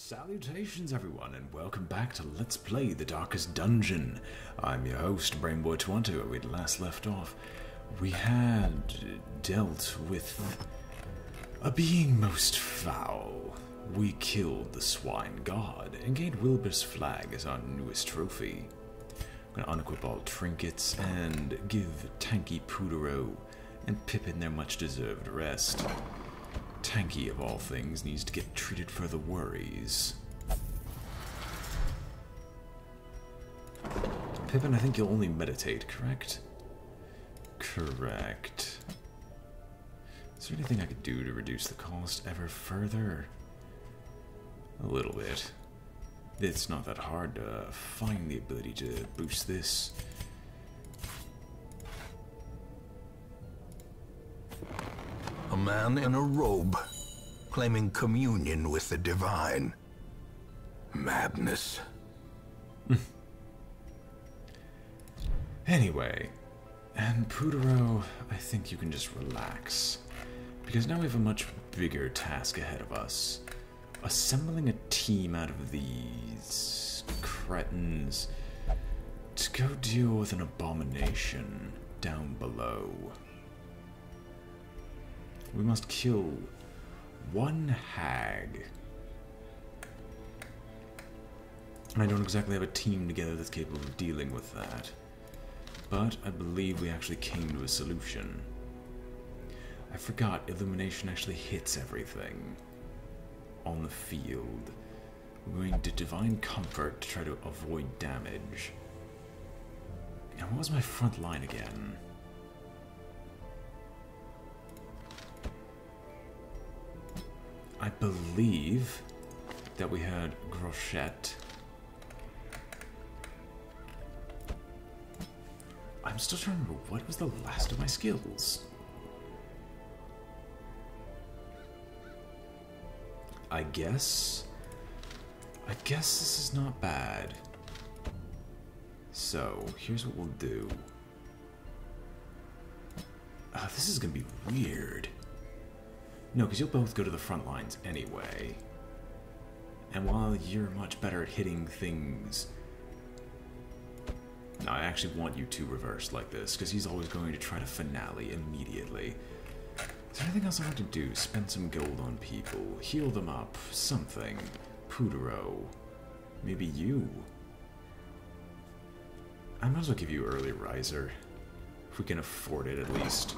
Salutations everyone, and welcome back to Let's Play The Darkest Dungeon. I'm your host, BrainBoy Toronto. Where we'd last left off, we had dealt with a being most foul. We killed the Swine God and gained Wilbur's flag as our newest trophy. I'm gonna unequip all trinkets and give Tanky Poodero and Pippin their much-deserved rest. Tanky, of all things, needs to get treated for the worries. Pippin, I think you'll only meditate, correct? Correct. Is there anything I could do to reduce the cost ever further? A little bit. It's not that hard to find the ability to boost this. A man in a robe, claiming communion with the divine. Madness. Anyway, and Poodero, I think you can just relax. Because now we have a much bigger task ahead of us. Assembling a team out of these cretins to go deal with an abomination down below. We must kill one hag. And I don't exactly have a team together that's capable of dealing with that. But I believe we actually came to a solution. I forgot illumination actually hits everything on the field. We're going to divine comfort to try to avoid damage. Now, what was my front line again? I believe that we had Groschette. I'm still trying to remember what was the last of my skills. I guess this is not bad. So, here's what we'll do. This is gonna be weird. No, because you'll both go to the front lines anyway. And while you're much better at hitting things... No, I actually want you two reversed like this, because he's always going to try to finale immediately. Is there anything else I want to do? Spend some gold on people, heal them up, something. Poodero. Maybe you. I might as well give you early riser. If we can afford it, at least.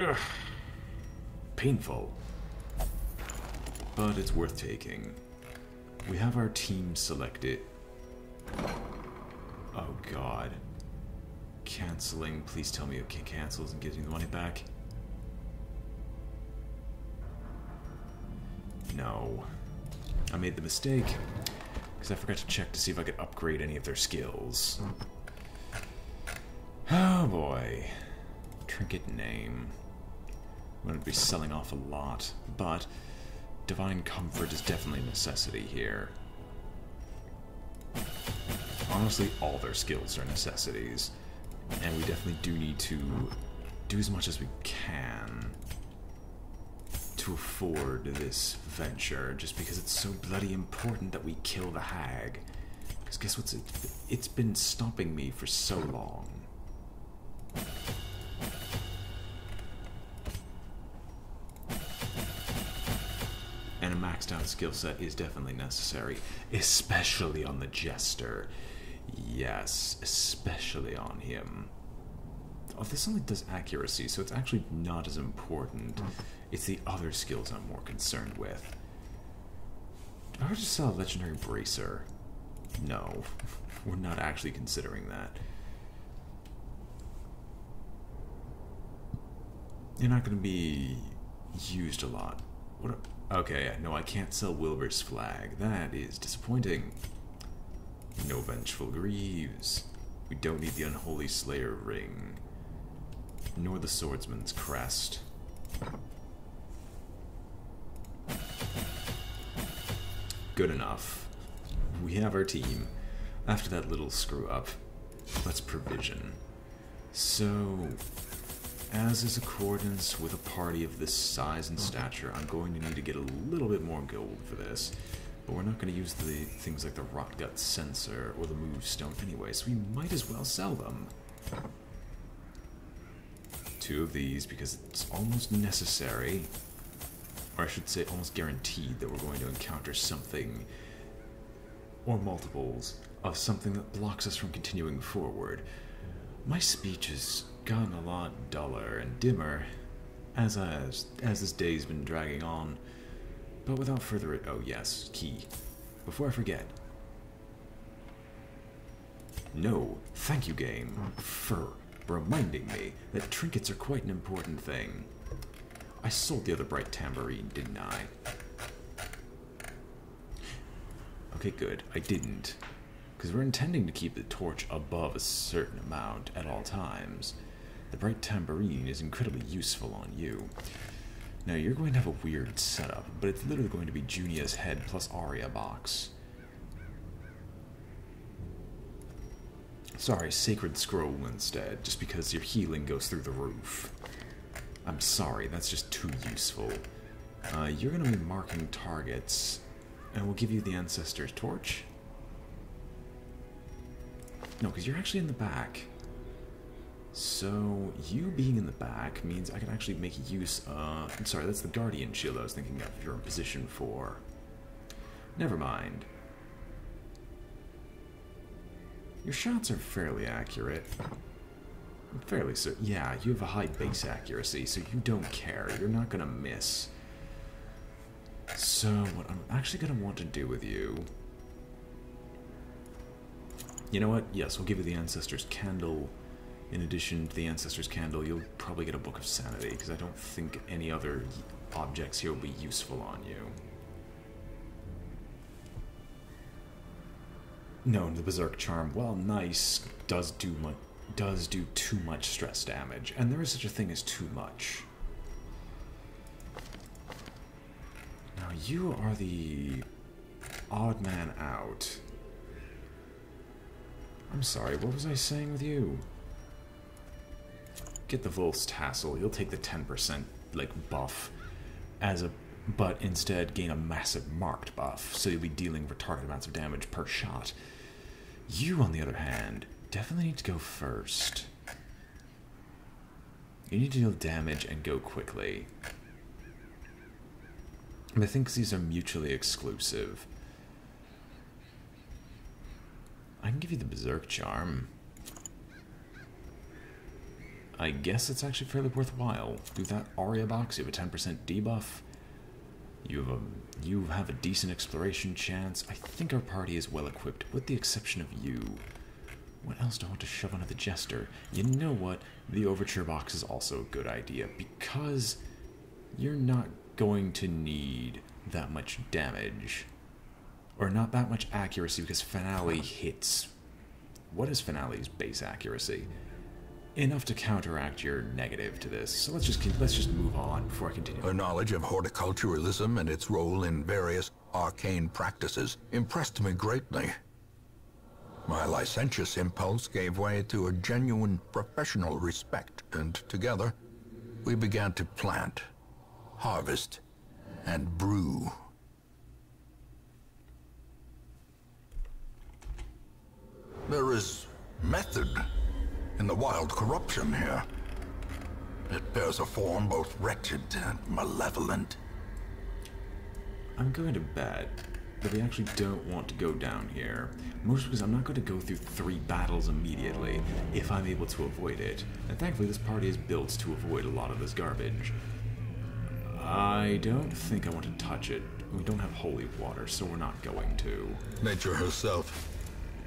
Ugh. Painful. But it's worth taking. We have our team selected. Oh god. Canceling. Please tell me it cancels and gives me the money back. No. I made the mistake. Because I forgot to check to see if I could upgrade any of their skills. Oh boy. Trinket name. I'm going to be selling off a lot, but divine comfort is definitely a necessity here. Honestly, all their skills are necessities, and we definitely do need to do as much as we can to afford this venture, just because it's so bloody important that we kill the hag. Because guess what's it's been stopping me for so long. And a maxed out skill set is definitely necessary, especially on the Jester. Yes, especially on him. Oh, this only does accuracy, so it's actually not as important. It's the other skills I'm more concerned with. Do I just sell a legendary bracer? No, we're not actually considering that. They're not going to be used a lot. What? Okay, no, I can't sell Wilbur's flag. That is disappointing. No Vengeful Greaves. We don't need the Unholy Slayer ring. Nor the Swordsman's crest. Good enough. We have our team. After that little screw up, let's provision. So, as is accordance with a party of this size and stature, I'm going to need to get a little bit more gold for this. But we're not going to use the things like the rot gut sensor or the move stone anyway, so we might as well sell them. 2 of these because it's almost necessary, or I should say almost guaranteed, that we're going to encounter something, or multiples, of something that blocks us from continuing forward. My speech has gotten a lot duller and dimmer as this day's been dragging on. But without further ado, oh yes, key. Before I forget. No, thank you, game, for reminding me that trinkets are quite an important thing. I sold the other bright tambourine, didn't I? Okay, good, I didn't. Because we're intending to keep the torch above a certain amount at all times. The bright tambourine is incredibly useful on you. Now, you're going to have a weird setup, but it's literally going to be Junia's head plus Aria box. Sorry, Sacred Scroll instead, just because your healing goes through the roof. I'm sorry, that's just too useful. You're going to be marking targets, and we'll give you the Ancestor's Torch. No, because you're actually in the back. So, you being in the back means I can actually make use of... I'm sorry, that's the Guardian Shield I was thinking of you're in position for. Never mind. Your shots are fairly accurate. I'm fairly certain. Yeah, you have a high base accuracy, so you don't care. You're not gonna miss. So, what I'm actually gonna want to do with you... You know what? Yes, we'll give you the Ancestor's Candle. In addition to the Ancestor's Candle, you'll probably get a Book of Sanity, because I don't think any other objects here will be useful on you. No, the Berserk Charm, while nice, does do too much stress damage, and there is such a thing as too much. Now, you are the odd man out. I'm sorry, what was I saying with you? Get the Vol's Tassel. You'll take the 10% like buff but instead gain a massive marked buff, so you'll be dealing retarded amounts of damage per shot. You, on the other hand, definitely need to go first. You need to deal damage and go quickly. And I think these are mutually exclusive. I can give you the Berserk Charm. I guess it's actually fairly worthwhile. Do that Aria box, you have a 10% debuff. You have a decent exploration chance. I think our party is well equipped, with the exception of you. What else do I want to shove onto the Jester? You know what? The Overture box is also a good idea, because you're not going to need that much damage. Or not that much accuracy, because Finale hits... What is Finale's base accuracy? Enough to counteract your negative to this. So let's just move on before I continue. Her knowledge of horticulturalism and its role in various arcane practices impressed me greatly. My licentious impulse gave way to a genuine professional respect, and together we began to plant, harvest, and brew. There is method in the wild corruption here. It bears a form both wretched and malevolent. I'm going to bet that we actually don't want to go down here. Mostly because I'm not going to go through 3 battles immediately, if I'm able to avoid it. And thankfully this party is built to avoid a lot of this garbage. I don't think I want to touch it. We don't have holy water, so we're not going to. Nature herself,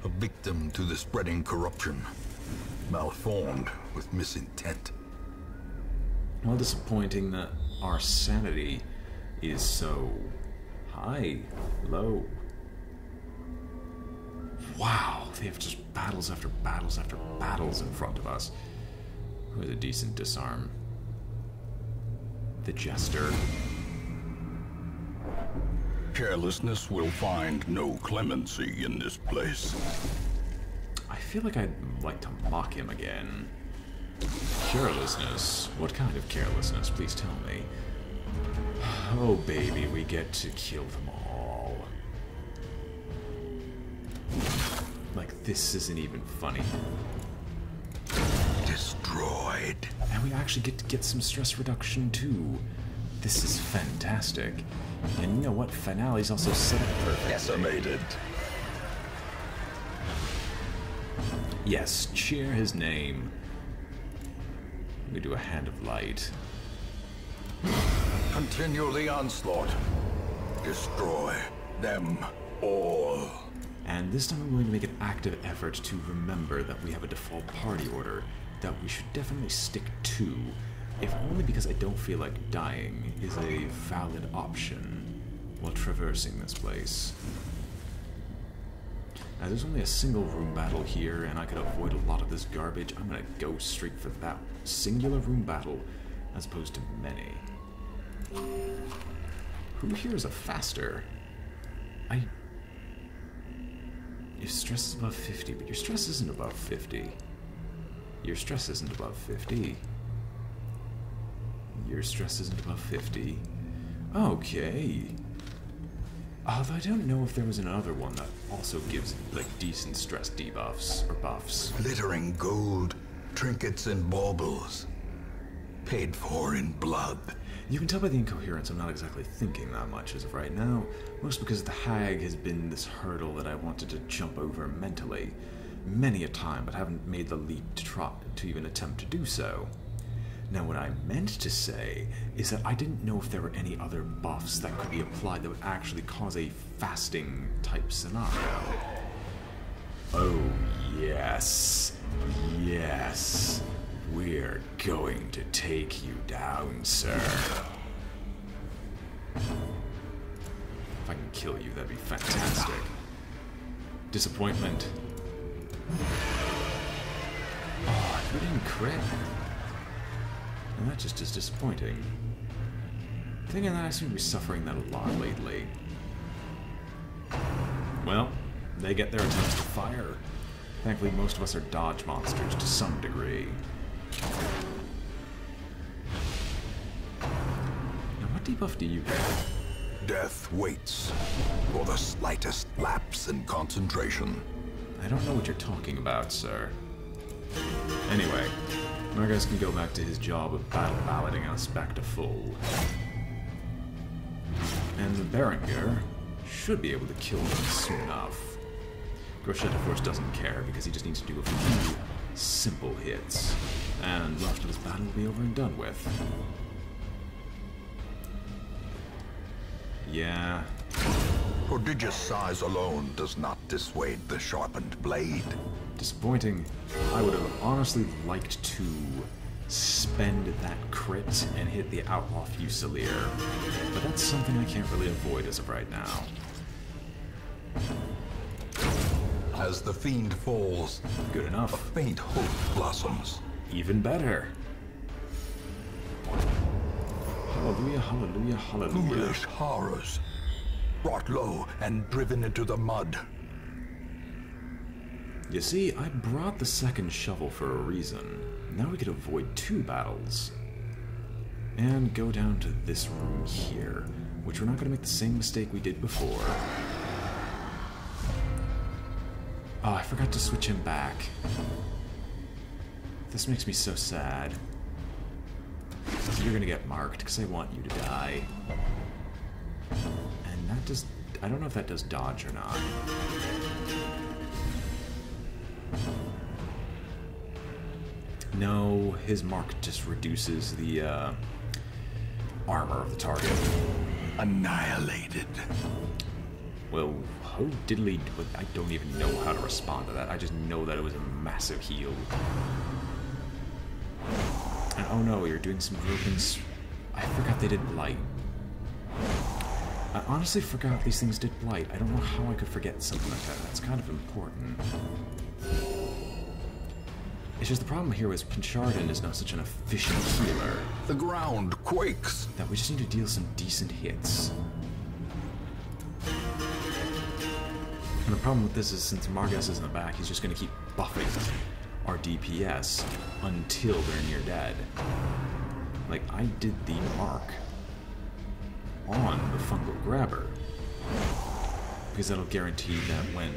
a victim to the spreading corruption. Malformed with misintent. Well, disappointing that our sanity is so high, low. Wow, they have just battles after battles after battles in front of us. Who has a decent disarm? The Jester. Carelessness will find no clemency in this place. I feel like I'd like to mock him again. Carelessness? What kind of carelessness? Please tell me. Oh, baby, we get to kill them all. Like, this isn't even funny. Destroyed. And we actually get to get some stress reduction, too. This is fantastic. And you know what? Finale's also set up perfectly. Decimated. Yes, cheer his name. We do a hand of light. Continue the onslaught. Destroy them all. And this time I'm going to make an active effort to remember that we have a default party order that we should definitely stick to, if only because I don't feel like dying is a valid option while traversing this place. Now, there's only a single room battle here, and I could avoid a lot of this garbage. I'm gonna go straight for that singular room battle, as opposed to many. Who here is a faster? Your stress is above 50, but your stress isn't above 50. Your stress isn't above 50. Your stress isn't above 50. Okay. Although I don't know if there was another one that also gives, like, decent stress debuffs or buffs. Glittering gold, trinkets and baubles. Paid for in blood. You can tell by the incoherence I'm not exactly thinking that much as of right now, most because the hag has been this hurdle that I wanted to jump over mentally many a time, but haven't made the leap to try to even attempt to do so. Now, what I meant to say is that I didn't know if there were any other buffs that could be applied that would actually cause a fasting type scenario. Oh, yes. Yes. We're going to take you down, sir. If I can kill you, that'd be fantastic. Disappointment. Oh, you didn't crit. And that just is disappointing. Thinking that I seem to be suffering that a lot lately. Well, they get their attempts to fire. Thankfully, most of us are dodge monsters to some degree. Now, what debuff do you get? Death waits for the slightest lapse in concentration. I don't know what you're talking about, sir. Anyway, Margus can go back to his job of balloting us back to full. And the Berenger should be able to kill them soon enough. Groschette, of course, doesn't care because he just needs to do a few simple hits, and the rest of his battle will be over and done with. Yeah. Prodigious size alone does not dissuade the sharpened blade. Disappointing. I would have honestly liked to spend that crit and hit the Outlaw Fusilier, but that's something I can't really avoid as of right now. As the fiend falls, Good enough. faint hope blossoms. Even better. Hallelujah, hallelujah, hallelujah. Foolish horrors, brought low and driven into the mud. You see, I brought the second shovel for a reason. Now we could avoid 2 battles. And go down to this room here, which we're not going to make the same mistake we did before. Oh, I forgot to switch him back. This makes me so sad. So you're gonna get marked, because I want you to die. And that does... I don't know if that does dodge or not. No, his mark just reduces the, armor of the target. Annihilated. Well, oh diddly... I don't even know how to respond to that. I just know that it was a massive heal. And oh no, you're doing some groupings. I forgot they did Blight. I honestly forgot these things did Blight. I don't know how I could forget something like that. That's kind of important. It's just the problem here is Pincharden is now such an efficient healer The ground quakes. that we just need to deal some decent hits. And the problem with this is since Margus is in the back, he's just going to keep buffing our DPS until they're near dead. Like, I did the mark on the fungal grabber, because that'll guarantee that when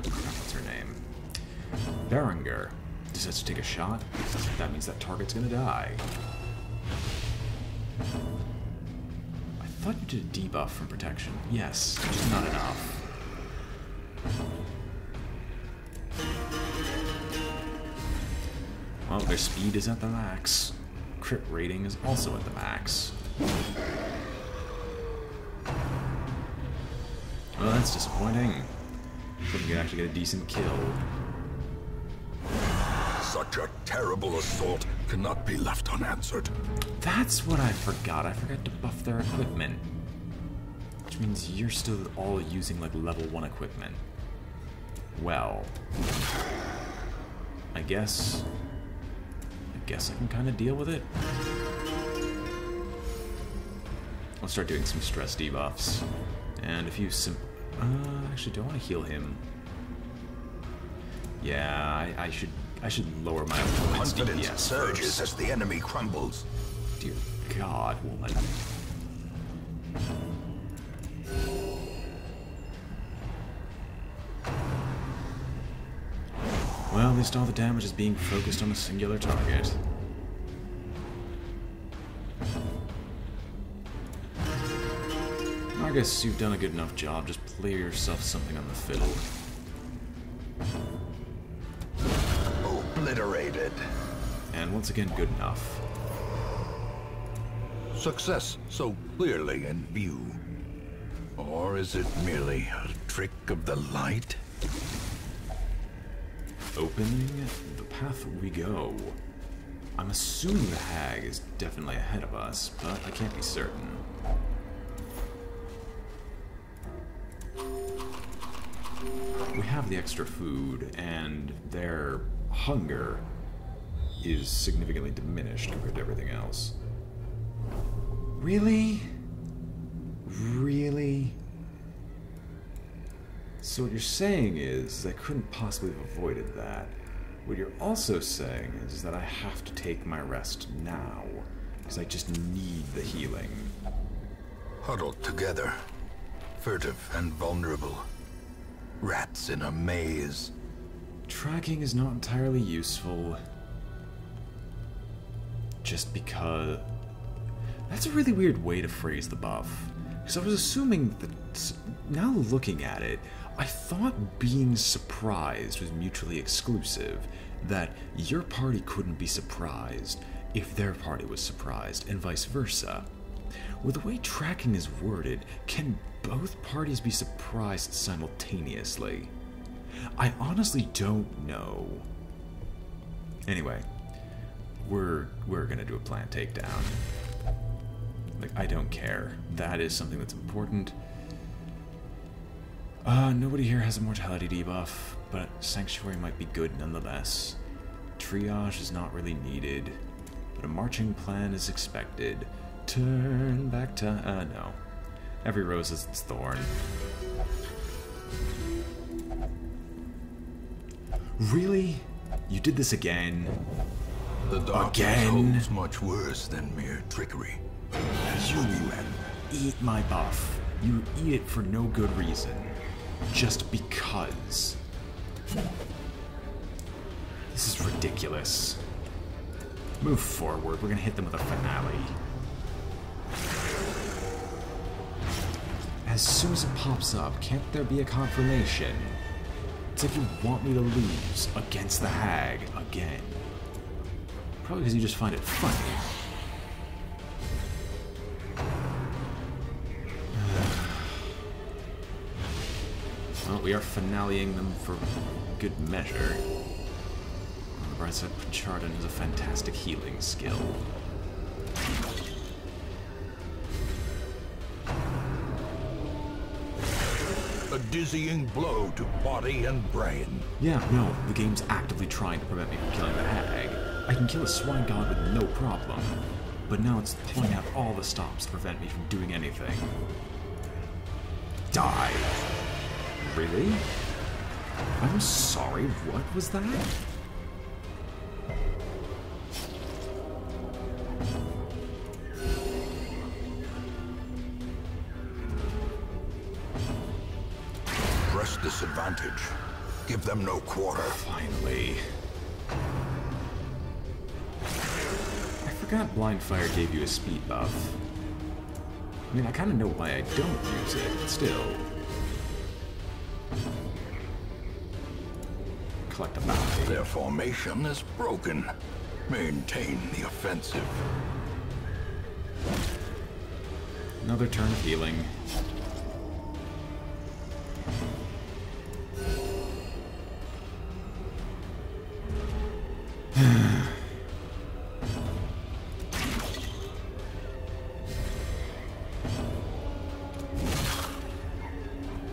what's her name? Berenger decides to take a shot, that means that target's gonna die. I thought you did a debuff from protection. Yes, just not enough. Well, their speed is at the max. Crit rating is also at the max. Well, that's disappointing. Couldn't actually get a decent kill. Such a terrible assault cannot be left unanswered. That's what I forgot. I forgot to buff their equipment. Which means you're still all using like level 1 equipment. Well, I guess I can kind of deal with it. I'll start doing some stress debuffs and a few actually, do I want to heal him? Yeah, I should lower my opponent's Confidence DPS surges first. as the enemy crumbles. Dear God, woman. Well, at least all the damage is being focused on a singular target. I guess you've done a good enough job. Just play yourself something on the fiddle. Obliterated. And once again, good enough. Success so clearly in view. Or is it merely a trick of the light? Opening the path we go. I'm assuming the hag is definitely ahead of us, but I can't be certain. We have the extra food, and their hunger is significantly diminished compared to everything else. Really? Really? So what you're saying is I couldn't possibly have avoided that. What you're also saying is that I have to take my rest now, because I just need the healing. Huddled together, furtive and vulnerable. Rats in a maze. Tracking is not entirely useful. Just because... That's a really weird way to phrase the buff. Because I was assuming that... Now looking at it, I thought being surprised was mutually exclusive. That your party couldn't be surprised if their party was surprised, and vice versa. With the way tracking is worded, can both parties be surprised simultaneously? I honestly don't know. Anyway, we're gonna do a plant takedown. Like, I don't care. That is something that's important. Nobody here has a mortality debuff, but Sanctuary might be good nonetheless. Triage is not really needed, but a marching plan is expected. Turn back to... no. Every rose has its thorn. Really? You did this again? The darkness holds much worse than mere trickery. You eat my buff. You eat it for no good reason. Just because. This is ridiculous. Move forward. We're gonna hit them with a finale. As soon as it pops up, can't there be a confirmation? It's like you want me to lose against the hag again. Probably because you just find it funny. Well, we are finaleing them for good measure. On the bright side, Chardon has a fantastic healing skill. A dizzying blow to body and brain. Yeah, no, the game's actively trying to prevent me from killing the hag. I can kill a swine god with no problem, but now it's pulling out all the stops to prevent me from doing anything. Die. Really? I'm sorry, what was that? Press this advantage. Give them no quarter. Finally. I forgot Blind Fire gave you a speed buff. I mean, I kind of know why I don't use it, but still. Collect a bounty. Their formation is broken. Maintain the offensive. Another turn of healing.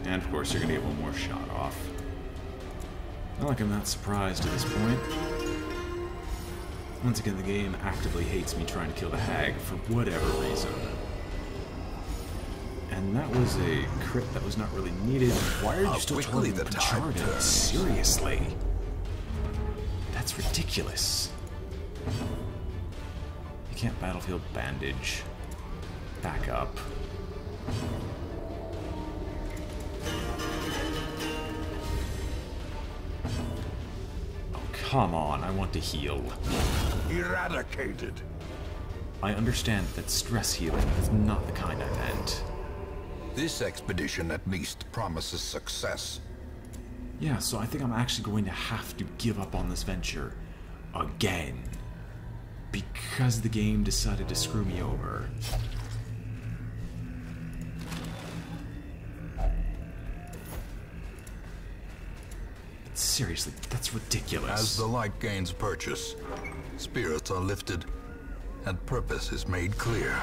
And of course, you're gonna get one more shot off. Not like I'm not surprised at this point. Once again, the game actively hates me trying to kill the hag for whatever reason. And that was a crit that was not really needed. Why are you still targeting the Uncharted? Seriously? That's ridiculous. You can't battlefield bandage. Back up. Oh, come on, I want to heal. Eradicated. I understand that stress healing is not the kind I meant. This expedition at least promises success. Yeah, so I think I'm actually going to have to give up on this venture. Again. Because the game decided to screw me over. Seriously, that's ridiculous. As the light gains purchase, spirits are lifted, and purpose is made clear.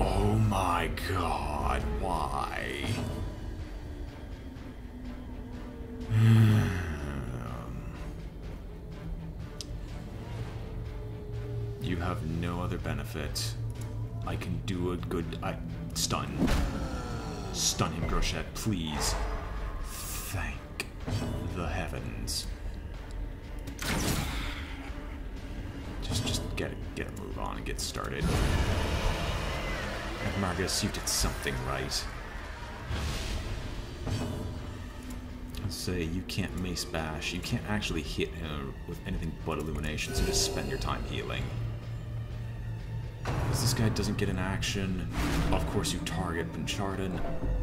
Oh my god, why? You have no other benefit. I can do a good... stun. Stun him, Groshette, please. Thank the heavens. Just get a move on and get started. And Margus, you did something right. Let's say you can't mace bash. You can't actually hit him with anything but illumination, so just spend your time healing. Because this guy doesn't get an action. Of course you target Uncharted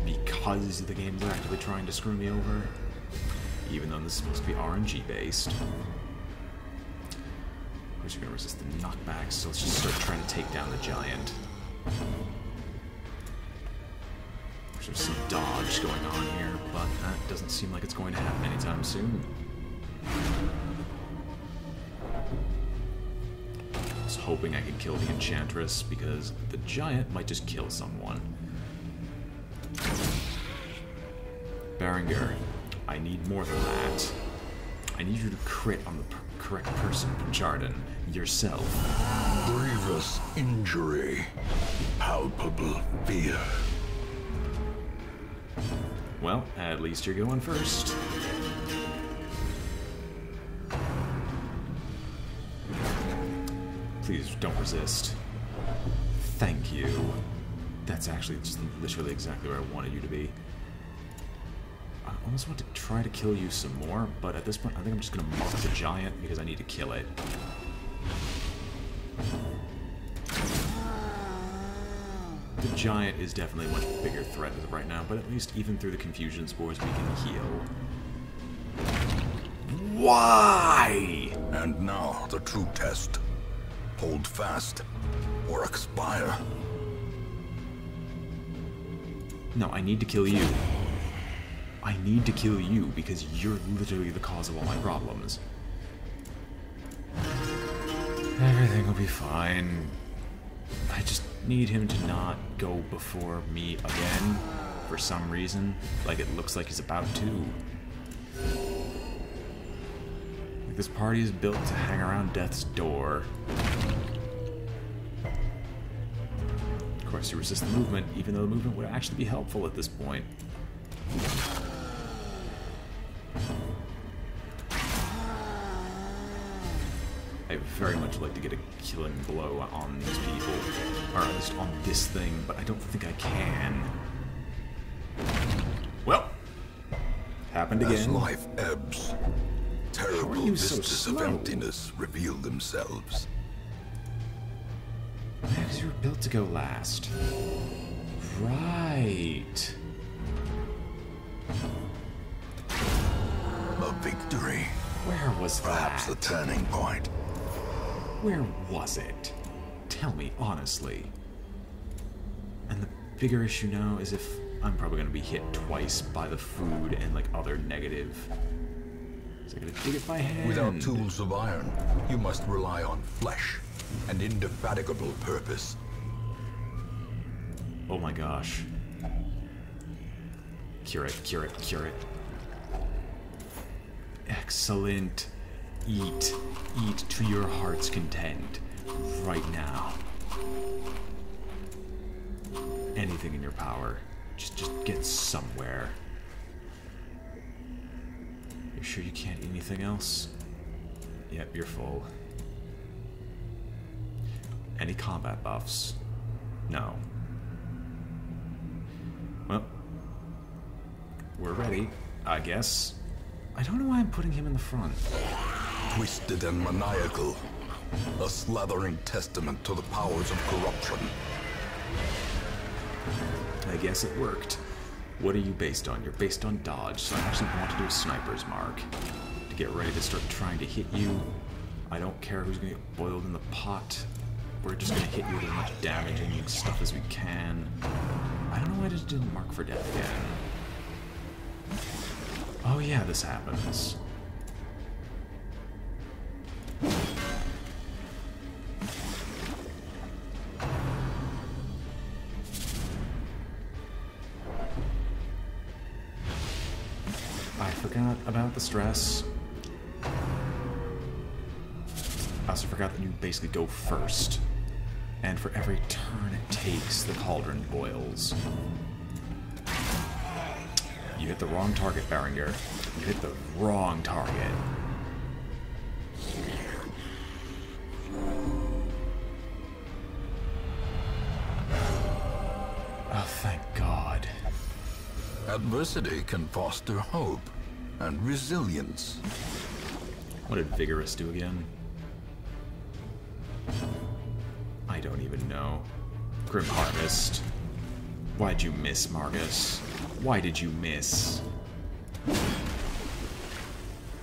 because the game's actively trying to screw me over. Even though this is supposed to be RNG based. Of course you're gonna resist the knockbacks, so let's just start trying to take down the giant. There's some dodge going on here, but that doesn't seem like it's going to happen anytime soon. I was hoping I could kill the Enchantress, because the giant might just kill someone. Berenger, I need more than that. I need you to crit on the correct person, Uncharted, yourself. Grievous injury. Palpable fear. Well, at least you're going first. Please don't resist. Thank you. That's actually just literally exactly where I wanted you to be. I almost want to try to kill you some more, but at this point I think I'm just going to mark the giant because I need to kill it. The giant is definitely a much bigger threat as of right now, but at least even through the confusion spores we can heal. Why? And now the true test. Hold fast, or expire. No, I need to kill you. I need to kill you because you're literally the cause of all my problems. Everything will be fine. I just need him to not go before me again for some reason, like it looks like he's about to. Like this party is built to hang around death's door. Of course, you resist the movement, even though the movement would actually be helpful at this point. I very much like to get a killing blow on these people, or at least on this thing, but I don't think I can. Well, happened again. As life ebbs, terrible vistas of slow? emptiness reveal themselves. Because you were built to go last. Right. A victory. Where was Perhaps that? the turning point. Where was it? Tell me honestly. And the bigger issue now is if I'm probably going to be hit twice by the food and like other negative. So I gotta dig it by hand. Without tools of iron, you must rely on flesh and indefatigable purpose. Oh my gosh. Cure it, cure it, cure it. Excellent. Eat. Eat to your heart's content. Right now. Anything in your power. Just get somewhere. You sure you can't eat anything else? Yep, you're full. Any combat buffs? No. Well, we're ready, I guess. I don't know why I'm putting him in the front. Twisted and maniacal. A slathering testament to the powers of corruption. I guess it worked. What are you based on? You're based on dodge, so I actually want to do a sniper's mark. To get ready to start trying to hit you. I don't care who's going to get boiled in the pot. We're just going to hit you with as much damaging stuff as we can. I don't know why I just didn't mark for death again. Oh yeah, this happens. I forgot about the stress. I also forgot that you basically go first. And for every turn it takes, the cauldron boils. You hit the wrong target, Berenger. You hit the wrong target. Oh, thank God. Adversity can foster hope and resilience. What did Vigorous do again? I don't even know. Grim Harvest. Why'd you miss, Margus? Why did you miss?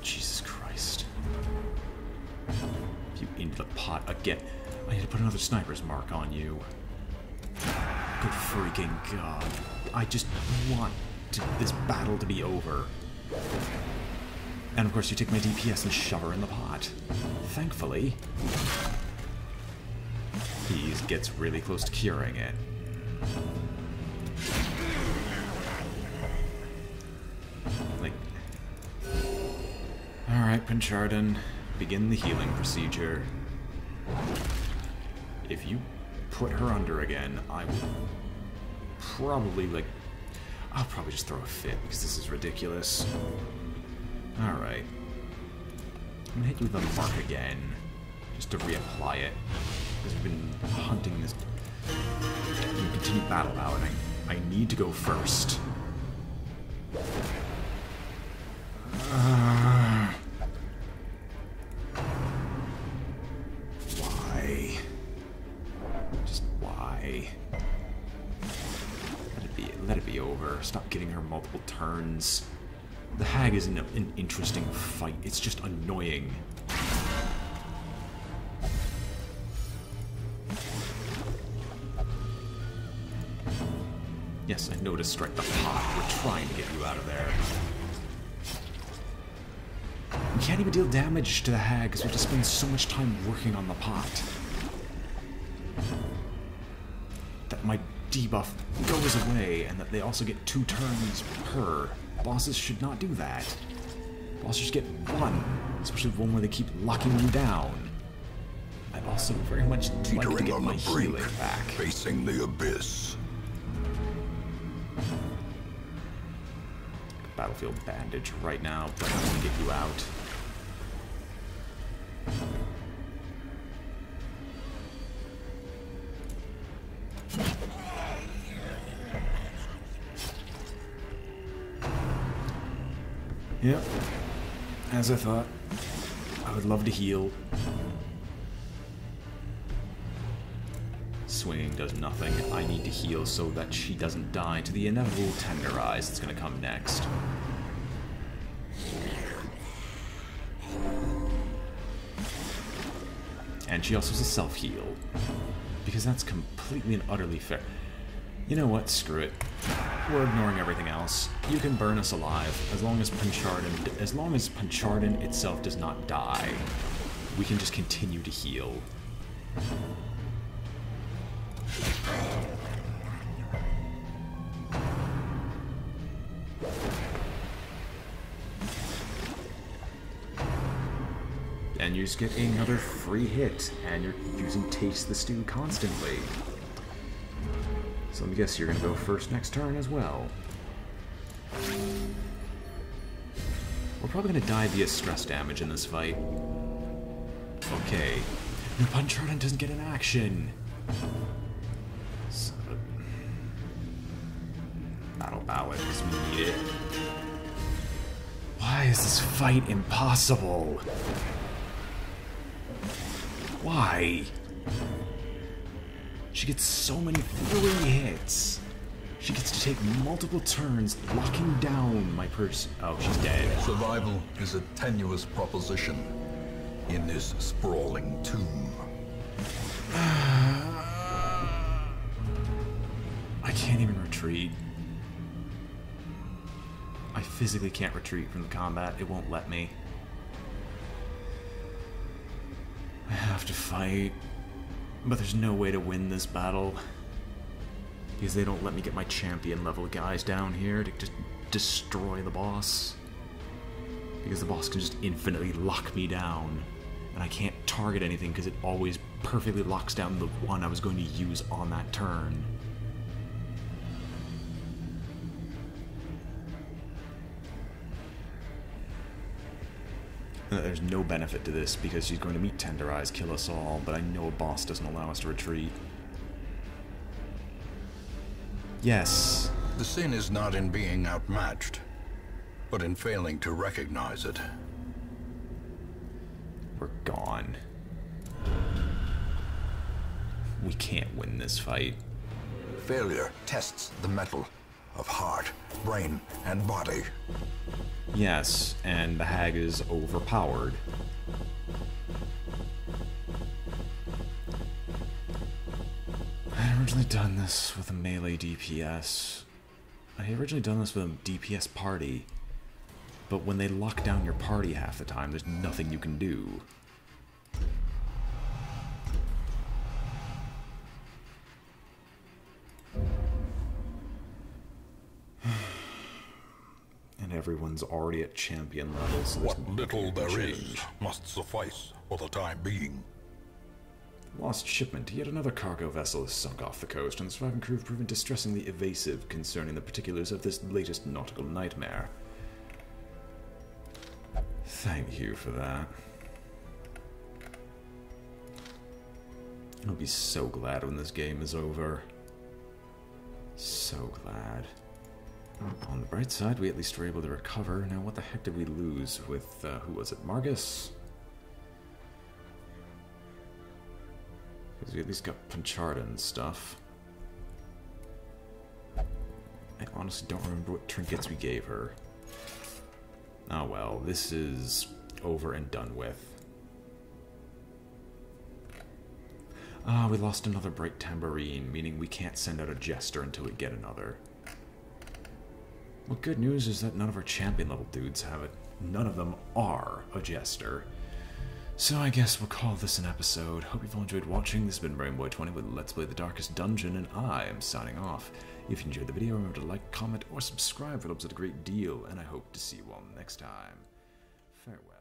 Jesus Christ. You into the pot again. I need to put another sniper's mark on you. Good freaking God. I just want this battle to be over. And of course you take my DPS and shove her in the pot. Thankfully. He gets really close to curing it. Like... Alright, Pincharden. Begin the healing procedure. If you put her under again, I will probably, like... I'll probably just throw a fit, because this is ridiculous. Alright. I'm gonna hit you with a mark again, just to reapply it. Because we've been hunting this... We continue battle balloting. I need to go first. Why? Just why? Let it be over. Stop giving her multiple turns. The hag isn't an interesting fight. It's just annoying. Yes, I know to strike the pot. We're trying to get you out of there. We can't even deal damage to the hag because we have to spend so much time working on the pot. That my debuff goes away and that they also get 2 turns per. Bosses should not do that. Bosses should get 1, especially one where they keep locking you down. I also very much like to Teetering get on my the brink, healing back. facing the abyss. Battlefield bandage right now, but I'm gonna get you out. Yep. As I thought. I would love to heal. Swinging does nothing. I need to heal so that she doesn't die to the inevitable tenderize that's gonna come next. And she also has a self-heal. Because that's completely and utterly fair. You know what? Screw it. We're ignoring everything else. You can burn us alive as long as Punchardin itself does not die. We can just continue to heal. And you just get another free hit, and you're using Taste the Stew constantly. So let me guess you're gonna go first next turn as well. We're probably gonna die via stress damage in this fight. Okay. No, Punchardin doesn't get an action! So, battle ballad, because we need it. Why is this fight impossible? Why? She gets so many free hits. She gets to take multiple turns, locking down my person. Oh, she's dead. Survival is a tenuous proposition in this sprawling tomb. I can't even retreat. I physically can't retreat from the combat. It won't let me. I have to fight. But there's no way to win this battle. Because they don't let me get my champion level guys down here to just destroy the boss. Because the boss can just infinitely lock me down. And I can't target anything because it always perfectly locks down the one I was going to use on that turn. There's no benefit to this because she's going to meet Tenderize, kill us all, but I know a boss doesn't allow us to retreat. Yes. The sin is not in being outmatched, but in failing to recognize it. We're gone. We can't win this fight. Failure tests the mettle of heart, brain, and body. Yes, and the hag is overpowered. I had originally done this with a melee DPS. I had originally done this with a DPS party. But when they lock down your party half the time, there's nothing you can do. And everyone's already at champion level, so there's What little there is change. must suffice for the time being. Lost shipment. Yet another cargo vessel is sunk off the coast, and the surviving crew have proven distressingly evasive concerning the particulars of this latest nautical nightmare. Thank you for that. I'll be so glad when this game is over. So glad. On the bright side, we at least were able to recover. Now, what the heck did we lose with, who was it, Margus? Because we at least got Punchardin stuff. I honestly don't remember what trinkets we gave her. Oh well, this is over and done with. Ah, we lost another bright tambourine, meaning we can't send out a jester until we get another. Well, good news is that none of our champion level dudes have it. None of them are a jester. So I guess we'll call this an episode. Hope you've all enjoyed watching. This has been BrainBoy20 with Let's Play the Darkest Dungeon, and I am signing off. If you enjoyed the video, remember to like, comment, or subscribe. It helps out a great deal, and I hope to see you all next time. Farewell.